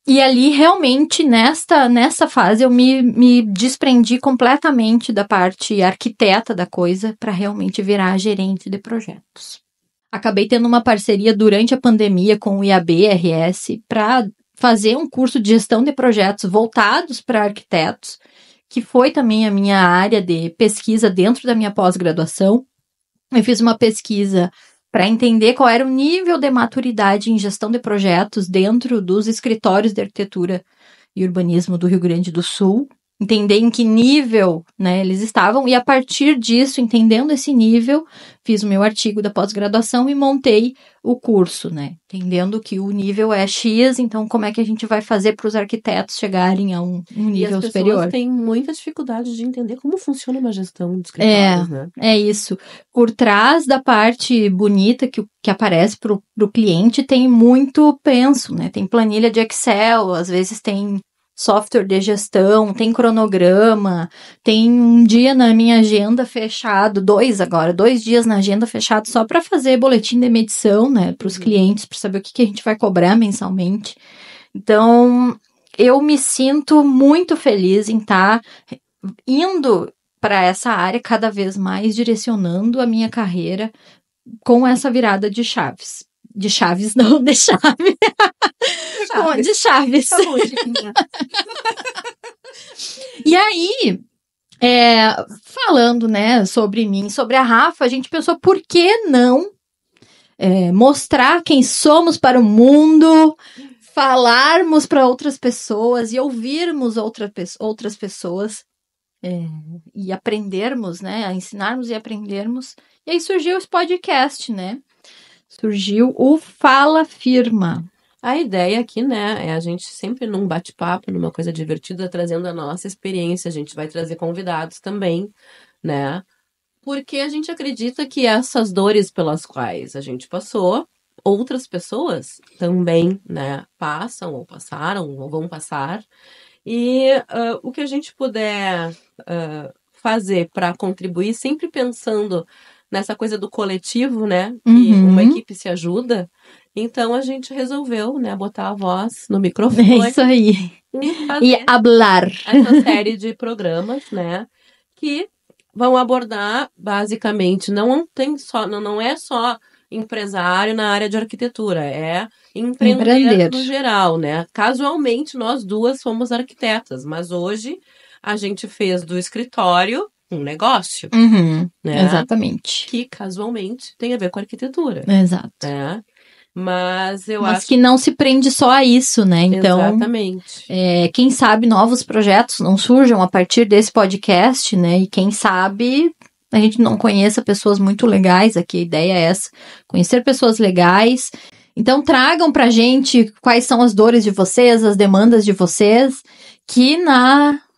S1: ali, realmente, nessa fase, eu me desprendi completamente da parte arquiteta da coisa para realmente virar gerente de projetos. Acabei tendo uma parceria durante a pandemia com o IAB-RS para fazer um curso de gestão de projetos voltados para arquitetos, que foi também a minha área de pesquisa dentro da minha pós-graduação. Eu fiz uma pesquisa para entender qual era o nível de maturidade em gestão de projetos dentro dos escritórios de arquitetura e urbanismo do Rio Grande do Sul. entender em que nível, né, eles estavam, e a partir disso, entendendo esse nível, fiz o meu artigo da pós-graduação e montei o curso, né, entendendo que o nível é X, então como é que a gente vai fazer para os arquitetos chegarem a um nível superior.
S2: E as pessoas têm muita dificuldade de entender como funciona uma gestão de escritórios, né?
S1: É isso. Por trás da parte bonita que aparece para o cliente, tem muito penso, né, tem planilha de Excel, às vezes tem software de gestão, tem cronograma, tem um dia na minha agenda fechado, 2 dias na agenda fechado só para fazer boletim de medição, né, para os clientes, para saber o que a gente vai cobrar mensalmente. Então, eu me sinto muito feliz em estar indo para essa área cada vez mais, direcionando a minha carreira com essa virada de chaves. De chaves, não, de chave. De chaves.
S2: Tá bom, Chiquinha.
S1: E aí, falando, né, sobre mim, sobre a Rafa, a gente pensou, por que não mostrar quem somos para o mundo, falarmos para outras pessoas e ouvirmos outras pessoas e aprendermos, né, a ensinarmos e aprendermos. E aí surgiu esse podcast, né? Surgiu o Fala Firma.
S2: A ideia aqui, né, é a gente sempre num bate-papo, numa coisa divertida, trazendo a nossa experiência. A gente vai trazer convidados também, né? Porque a gente acredita que essas dores pelas quais a gente passou, outras pessoas também, né, passam ou passaram ou vão passar. E o que a gente puder fazer para contribuir, sempre pensando nessa coisa do coletivo, né, que uma equipe se ajuda. Então, a gente resolveu, né, botar a voz no microfone.
S1: É isso aí.
S2: E
S1: hablar.
S2: Essa série de programas, né, que vão abordar, basicamente, não é só empresário na área de arquitetura, é empreender no geral, né. Casualmente, nós duas somos arquitetas, mas hoje a gente fez do escritório um negócio. Né,
S1: exatamente.
S2: Que casualmente tem a ver com arquitetura.
S1: Exato.
S2: Né? Mas eu acho
S1: que não se prende só a isso, né? Então,
S2: exatamente.
S1: Quem sabe novos projetos não surjam a partir desse podcast, né? E quem sabe a gente não conheça pessoas muito legais aqui. A ideia é essa, conhecer pessoas legais. Então, tragam pra gente quais são as dores de vocês, as demandas de vocês, que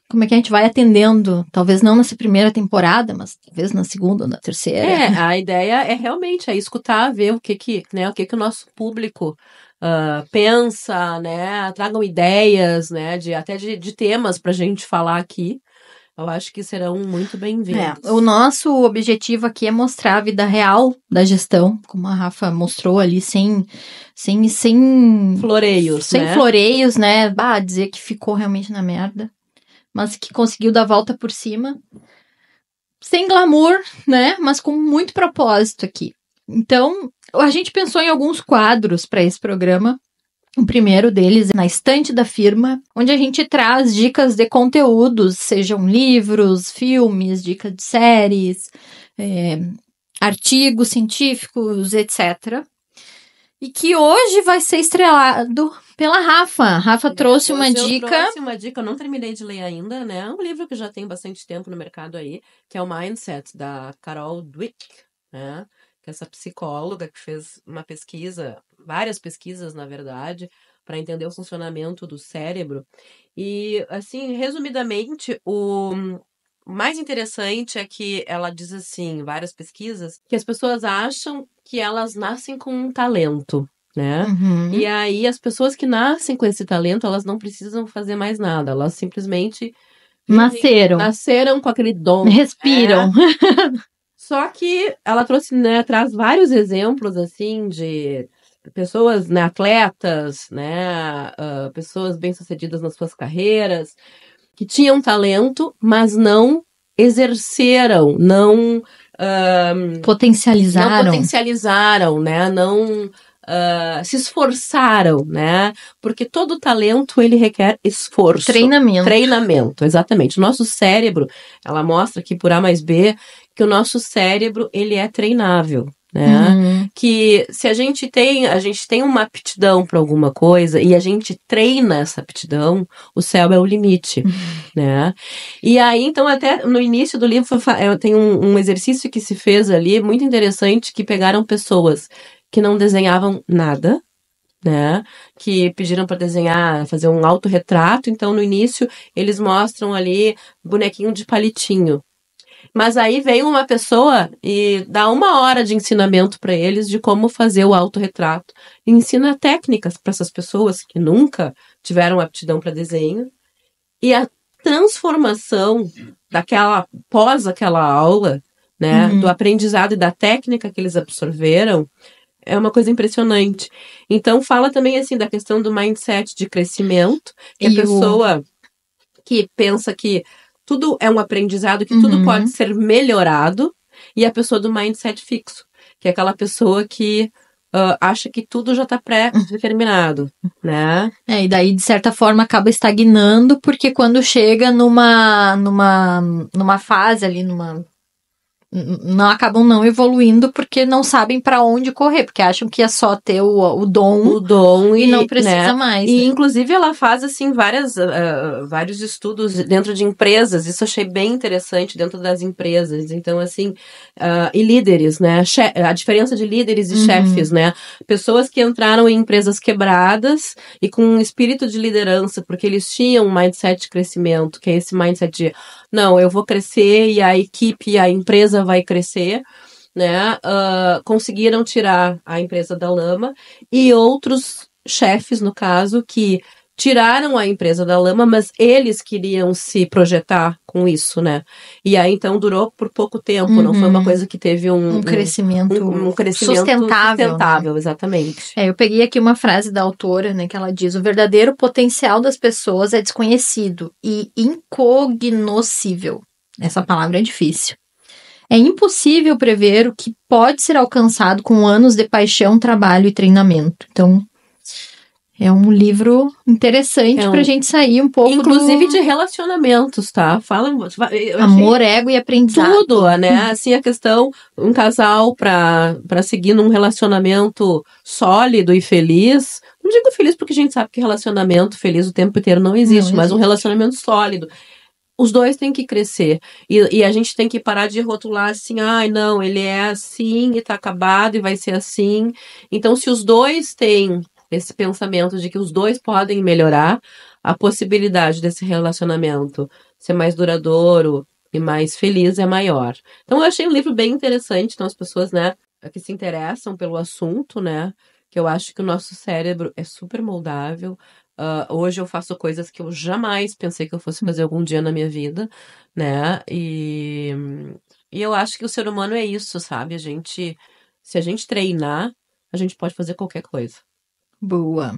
S1: como é que a gente vai atendendo? Talvez não nessa primeira temporada, mas talvez na segunda ou na terceira.
S2: A ideia é realmente escutar, ver o que o nosso público pensa, né? Tragam ideias, né? Até de temas pra gente falar aqui. Eu acho que serão muito bem-vindos.
S1: O nosso objetivo aqui é mostrar a vida real da gestão, como a Rafa mostrou ali, sem
S2: floreios,
S1: sem floreios, né? Dizer que ficou realmente na merda, mas que conseguiu dar a volta por cima, sem glamour, né? Mas com muito propósito aqui. Então, a gente pensou em alguns quadros para esse programa. O primeiro deles é na estante da firma, onde a gente traz dicas de conteúdos, sejam livros, filmes, dicas de séries, artigos científicos, etc. E que hoje vai ser estrelado pela Rafa. A Rafa trouxe uma dica.
S2: Eu trouxe uma dica, eu não terminei de ler ainda, né? É um livro que já tem bastante tempo no mercado aí, que é o Mindset, da Carol Dweck, né? Que é essa psicóloga que fez uma pesquisa, várias pesquisas, na verdade, para entender o funcionamento do cérebro. E, assim, resumidamente, o mais interessante é que ela diz assim, várias pesquisas, que as pessoas acham que elas nascem com um talento, né? E aí, as pessoas que nascem com esse talento, elas não precisam fazer mais nada, elas simplesmente nasceram com aquele dom.
S1: Respiram.
S2: Só que ela trouxe, né, traz vários exemplos, assim, de pessoas, né, atletas, né, pessoas bem-sucedidas nas suas carreiras, que tinham talento, mas não exerceram, não potencializaram, né, não se esforçaram, né, porque todo talento, ele requer esforço. Treinamento, exatamente. O nosso cérebro, ela mostra aqui por A mais B, que o nosso cérebro, ele é treinável, né? Que se a gente tem uma aptidão para alguma coisa e a gente treina essa aptidão, o céu é o limite, né? E aí, então, até no início do livro tem um exercício que se fez ali, muito interessante, que pegaram pessoas que não desenhavam nada, né? Que pediram para desenhar, fazer um autorretrato. Então, no início, eles mostram ali bonequinho de palitinho. Mas aí vem uma pessoa e dá 1 hora de ensinamento para eles de como fazer o autorretrato. E ensina técnicas para essas pessoas que nunca tiveram aptidão para desenho. E a transformação após aquela aula, né, do aprendizado e da técnica que eles absorveram, é uma coisa impressionante. Então, fala também, assim, da questão do mindset de crescimento, que a pessoa que pensa que tudo é um aprendizado, que tudo pode ser melhorado, e a pessoa do mindset fixo, que é aquela pessoa que acha que tudo já está pré-determinado, né?
S1: E daí, de certa forma, acaba estagnando, porque quando chega numa fase ali, não acabam não evoluindo porque não sabem para onde correr, porque acham que é só ter o dom e não precisa, né, mais.
S2: E, inclusive, ela faz, assim, vários estudos dentro de empresas, isso eu achei bem interessante dentro das empresas. Então, assim, e líderes, né, a diferença de líderes e chefes, né, pessoas que entraram em empresas quebradas e com um espírito de liderança, porque eles tinham um mindset de crescimento, que é esse mindset de, não, eu vou crescer e a equipe, a empresa vai crescer, né? Conseguiram tirar a empresa da lama, e outros chefes, no caso, que tiraram a empresa da lama, mas eles queriam se projetar com isso, né? E aí, então, durou por pouco tempo, não foi uma coisa que teve um crescimento sustentável,
S1: né?
S2: Exatamente.
S1: Eu peguei aqui uma frase da autora, né, que ela diz: o verdadeiro potencial das pessoas é desconhecido e incognoscível. Essa palavra é difícil. É impossível prever o que pode ser alcançado com anos de paixão, trabalho e treinamento. Então, é um livro interessante pra gente sair um pouco
S2: inclusive de relacionamentos, tá?
S1: Amor, ego e aprendizado.
S2: Tudo, né? Assim, a questão, um casal pra seguir num relacionamento sólido e feliz. Não digo feliz porque a gente sabe que relacionamento feliz o tempo inteiro não existe, mas um relacionamento sólido. Os dois têm que crescer. E a gente tem que parar de rotular assim, ai, não, ele é assim e tá acabado e vai ser assim. Então, se os dois têm esse pensamento de que os dois podem melhorar, a possibilidade desse relacionamento ser mais duradouro e mais feliz é maior. Então, eu achei um livro bem interessante. Então, as pessoas, né, que se interessam pelo assunto, né, que eu acho que o nosso cérebro é super moldável. Hoje eu faço coisas que eu jamais pensei que eu fosse fazer algum dia na minha vida, né? E eu acho que o ser humano é isso, sabe? Se a gente treinar, a gente pode fazer qualquer coisa.
S1: Boa.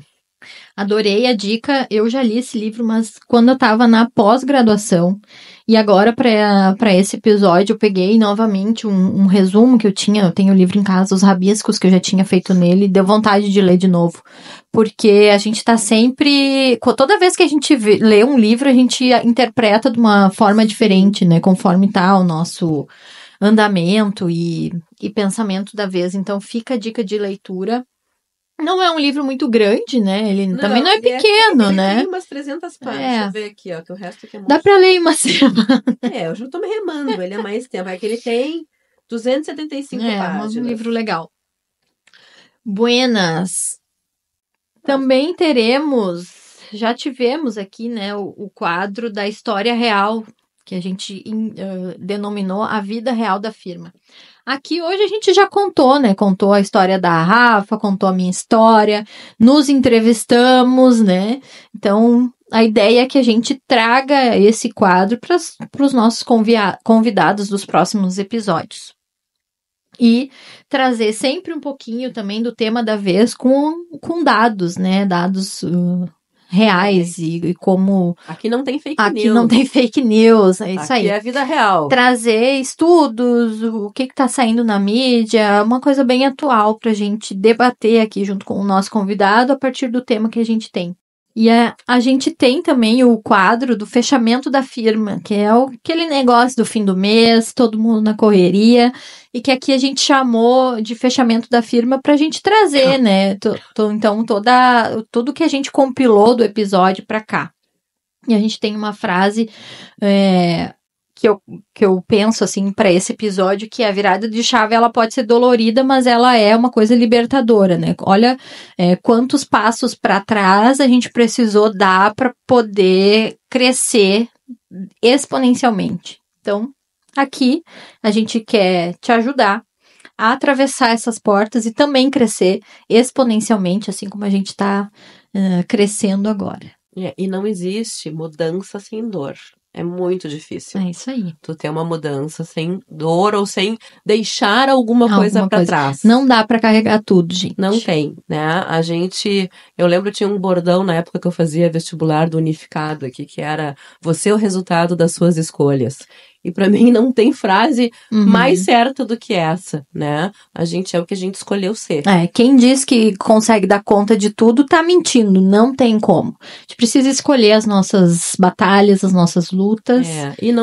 S1: Adorei a dica. Eu já li esse livro, mas quando eu tava na pós-graduação. E agora, para esse episódio, eu peguei novamente um resumo que eu tinha. Eu tenho o livro em casa, os rabiscos que eu já tinha feito nele. Deu vontade de ler de novo. Porque a gente tá sempre... Toda vez que a gente lê um livro, a gente interpreta de uma forma diferente, né? Conforme tá o nosso andamento e pensamento da vez. Então, fica a dica de leitura. Não é um livro muito grande, né? Ele também não é pequeno, né?
S2: Tem umas 300 páginas. Deixa eu ver aqui, ó, que o resto aqui é muito...
S1: Dá pra ler em uma semana.
S2: Eu já tô me remando, ele é mais tempo. É que ele tem 275 páginas.
S1: É um livro legal. Buenas. Também já tivemos aqui, né, o quadro da história real, que a gente denominou a vida real da firma. Aqui hoje a gente já contou, né? Contou a história da Rafa, contou a minha história, nos entrevistamos, né? Então, a ideia é que a gente traga esse quadro para os nossos convidados dos próximos episódios. E trazer sempre um pouquinho também do tema da vez com dados, né? Dados reais e como...
S2: Aqui não tem fake news.
S1: Aqui não tem fake news, é isso aí.
S2: Aqui é a vida real.
S1: Trazer estudos, o que tá saindo na mídia, uma coisa bem atual pra gente debater aqui junto com o nosso convidado a partir do tema que a gente tem. E a gente tem também o quadro do fechamento da firma, que é aquele negócio do fim do mês, todo mundo na correria, e que aqui a gente chamou de fechamento da firma para a gente trazer, né? Então, tudo que a gente compilou do episódio para cá. E a gente tem uma frase que eu penso, assim, para esse episódio, que a virada de chave, ela pode ser dolorida, mas ela é uma coisa libertadora, né? Olha quantos passos para trás a gente precisou dar para poder crescer exponencialmente. Então, aqui, a gente quer te ajudar a atravessar essas portas e também crescer exponencialmente, assim como a gente está crescendo agora.
S2: E não existe mudança sem dor. É muito difícil.
S1: É isso aí.
S2: Tu ter uma mudança sem dor ou sem deixar alguma coisa para trás.
S1: Não dá para carregar tudo, gente.
S2: Não tem, né? Eu lembro, tinha um bordão na época que eu fazia vestibular do Unificado aqui, que era: você é o resultado das suas escolhas. E para mim não tem frase mais certa do que essa, né? A gente é o que a gente escolheu ser.
S1: Quem diz que consegue dar conta de tudo tá mentindo, não tem como. A gente precisa escolher as nossas batalhas, as nossas lutas.
S2: E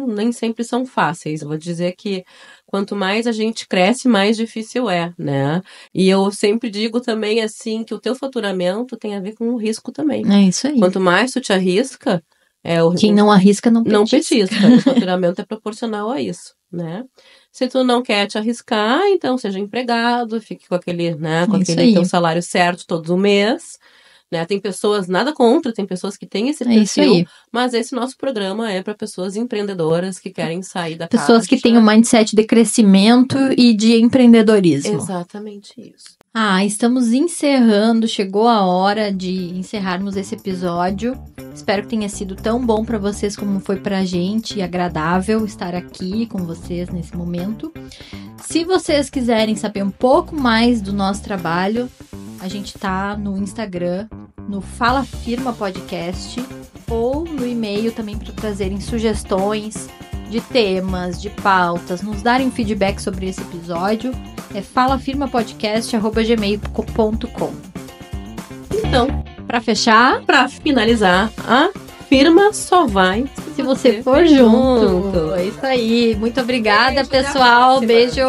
S2: nem sempre são fáceis. Eu vou dizer que quanto mais a gente cresce, mais difícil é, né? E eu sempre digo também, assim, que o teu faturamento tem a ver com o risco também.
S1: É isso aí.
S2: Quanto mais tu te arrisca...
S1: Quem não arrisca, não petisca.
S2: O faturamento é proporcional a isso, né? Se tu não quer te arriscar, então seja empregado, fique com aquele, né, com aquele teu salário certo todo mês, né? Tem pessoas, nada contra, tem pessoas que têm esse perfil, mas esse nosso programa é para pessoas empreendedoras que querem sair da caixa.
S1: Pessoas que têm um mindset de crescimento e de empreendedorismo.
S2: Exatamente isso.
S1: Estamos encerrando, chegou a hora de encerrarmos esse episódio. Espero que tenha sido tão bom para vocês como foi pra gente, e agradável estar aqui com vocês nesse momento. Se vocês quiserem saber um pouco mais do nosso trabalho, a gente tá no Instagram, no Fala Firma Podcast, ou no e-mail também para trazerem sugestões de temas, de pautas, nos darem feedback sobre esse episódio. É falafirmapodcast@gmail.com.
S2: Então,
S1: para fechar,
S2: para finalizar, a firma só vai
S1: se você for junto. É isso aí. Muito obrigada, pessoal. Beijo.